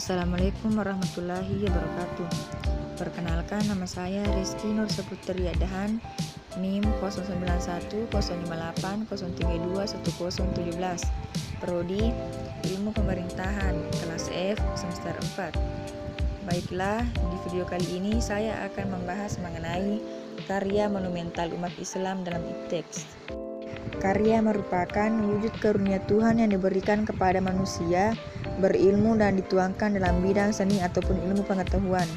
Assalamualaikum warahmatullahi wabarakatuh. Perkenalkan, nama saya Rizky Nur Saputri Adahan, NIM 09110803210117, Prodi Ilmu Pemerintahan, kelas F, semester 4. Baiklah, di video kali ini saya akan membahas mengenai karya monumental umat Islam dalam IPTEX. Karya merupakan wujud karunia Tuhan yang diberikan kepada manusia berilmu dan dituangkan dalam bidang seni ataupun ilmu pengetahuan.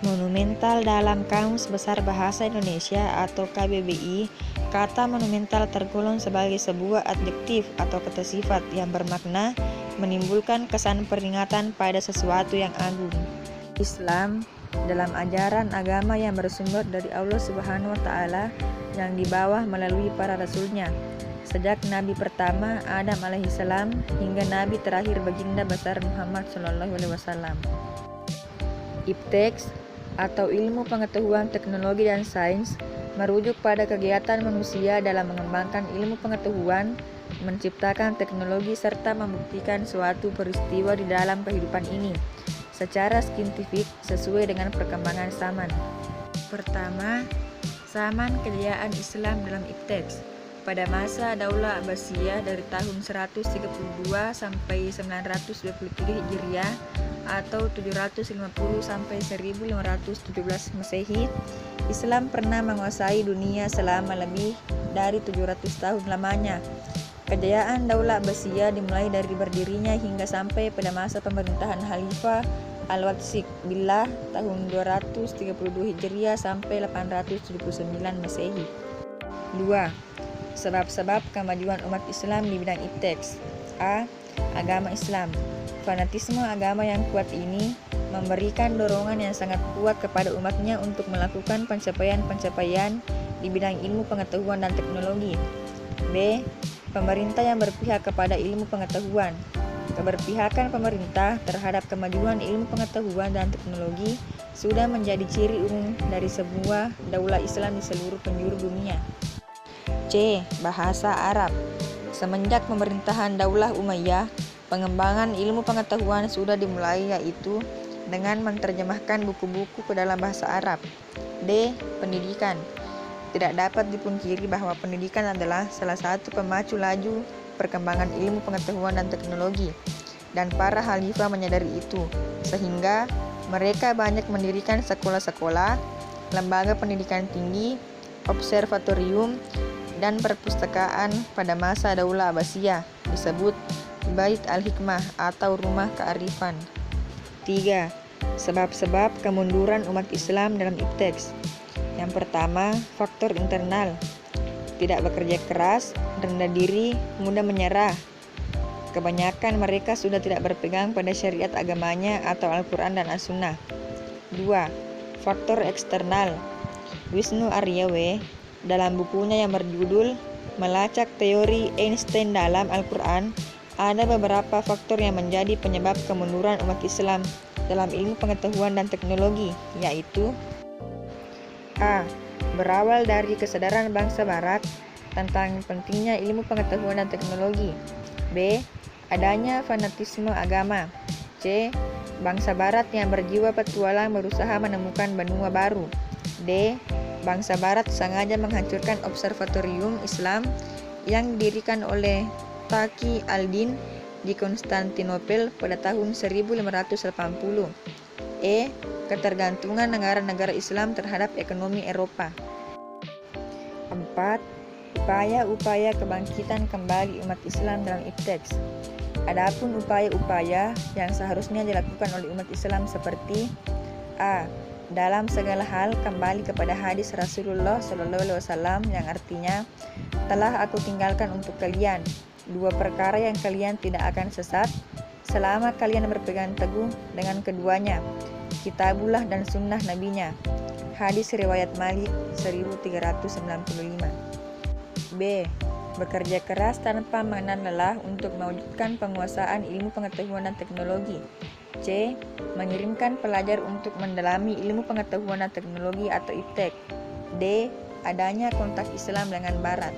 Monumental dalam Kamus Besar Bahasa Indonesia atau KBBI, kata monumental tergolong sebagai sebuah adjektif atau kata sifat yang bermakna menimbulkan kesan peringatan pada sesuatu yang agung. Islam dalam ajaran agama yang bersumber dari Allah Subhanahu wa Ta'ala yang dibawa melalui para rasulnya, sejak Nabi pertama Adam alaihissalam hingga Nabi terakhir baginda besar Muhammad SAW. IPTEX atau Ilmu Pengetahuan Teknologi dan Sains merujuk pada kegiatan manusia dalam mengembangkan ilmu pengetahuan, menciptakan teknologi serta membuktikan suatu peristiwa di dalam kehidupan ini secara saintifik sesuai dengan perkembangan zaman. Pertama, zaman kejayaan Islam dalam IPTEX. Pada masa Daulah Abbasiyah dari tahun 132 sampai 923 Hijriah atau 750 sampai 1517 Masehi, Islam pernah menguasai dunia selama lebih dari 700 tahun lamanya. Kejayaan Daulah Abbasiyah dimulai dari berdirinya hingga sampai pada masa pemerintahan Khalifah Al-Wathik Billah tahun 232 Hijriah sampai 879 Masehi. 2. Sebab-sebab kemajuan umat Islam di bidang IPTEX. A. Agama Islam. Fanatisme agama yang kuat ini memberikan dorongan yang sangat kuat kepada umatnya untuk melakukan pencapaian-pencapaian di bidang ilmu pengetahuan dan teknologi. B. Pemerintah yang berpihak kepada ilmu pengetahuan. Keberpihakan pemerintah terhadap kemajuan ilmu pengetahuan dan teknologi sudah menjadi ciri umum dari sebuah daulah Islam di seluruh penjuru dunia. C. Bahasa Arab. Semenjak pemerintahan Daulah Umayyah, pengembangan ilmu pengetahuan sudah dimulai, yaitu dengan menerjemahkan buku-buku ke dalam bahasa Arab. D. Pendidikan. Tidak dapat dipungkiri bahwa pendidikan adalah salah satu pemacu laju perkembangan ilmu pengetahuan dan teknologi, dan para khalifah menyadari itu, sehingga mereka banyak mendirikan sekolah-sekolah, lembaga pendidikan tinggi, observatorium, dan perpustakaan. Pada masa Daulah Abbasiyah disebut Bait al-Hikmah atau Rumah Kearifan. 3. Sebab-sebab kemunduran umat Islam dalam IPTEX. Yang pertama, faktor internal. Tidak bekerja keras, rendah diri, mudah menyerah. Kebanyakan mereka sudah tidak berpegang pada syariat agamanya atau Al-Quran dan As-Sunnah. 2. Faktor eksternal. Wisnu Aryawe dalam bukunya yang berjudul Melacak Teori Einstein dalam Al-Quran, ada beberapa faktor yang menjadi penyebab kemunduran umat Islam dalam ilmu pengetahuan dan teknologi, yaitu A. Berawal dari kesadaran bangsa Barat tentang pentingnya ilmu pengetahuan dan teknologi. B. Adanya fanatisme agama. C. Bangsa Barat yang berjiwa petualang berusaha menemukan benua baru. D. Bangsa Barat sengaja menghancurkan observatorium Islam yang didirikan oleh Taqi al-Din di Konstantinopel pada tahun 1580. E. Ketergantungan negara-negara Islam terhadap ekonomi Eropa. 4. Upaya-upaya kebangkitan kembali umat Islam dalam IPTEX. Adapun upaya-upaya yang seharusnya dilakukan oleh umat Islam seperti A. Dalam segala hal kembali kepada hadis Rasulullah SAW yang artinya, telah aku tinggalkan untuk kalian dua perkara yang kalian tidak akan sesat selama kalian berpegang teguh dengan keduanya, Kitabullah dan sunnah nabinya. Hadis riwayat Malik 1395. B. Bekerja keras tanpa mengenal lelah untuk mewujudkan penguasaan ilmu pengetahuan dan teknologi. C. Mengirimkan pelajar untuk mendalami ilmu pengetahuan dan teknologi atau IPTEX. D. Adanya kontak Islam dengan Barat.